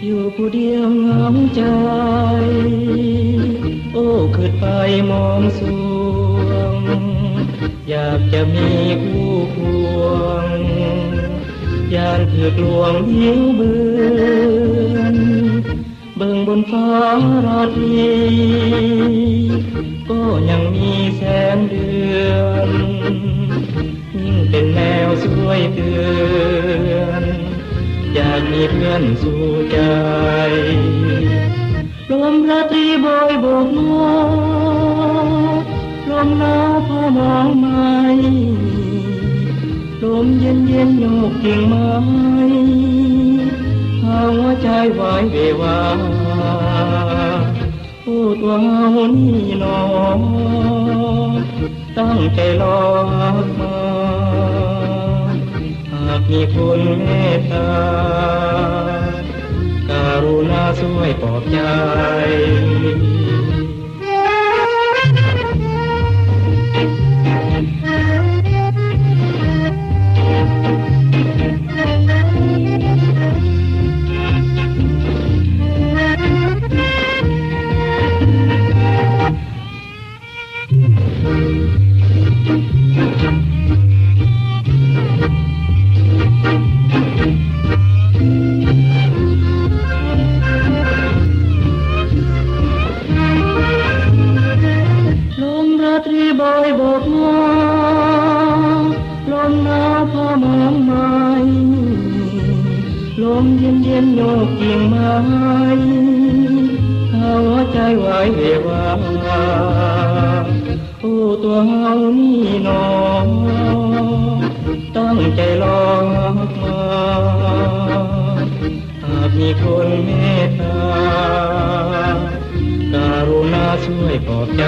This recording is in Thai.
อยู่ผู้เดียวเหงาใจโอ้ขึ้นไปมองสวงอยากจะมีคู่ควงยานถือกลวงหิวเบือนเบิ่งบนฟ้าราตรีก็ยังมีแสงเดือนยิ่งเป็นแนวสวยเตือนอยากมีเพื่อนสู่ใจลมราตรีโบยโบกโมลมหนาวพามองไม้ลมเย็นเย็นโยกกิ่งไม้หาหัวใจไหวเววาโอ้ตัวเฮานี่หนอตั้งใจรอมาหากมีคนเมตตาการุณาช่วยปลอบใจตรีบอยโบกมาลมหนาวพามองไม้ลมเย็นเย็นโยกกิ่งไม้หัวใจไหวเววาโอ้ตัวเฮานี่หนอตั้งใจรอมาหากมีคนเมตตาการุณาช่วยปลอบใจ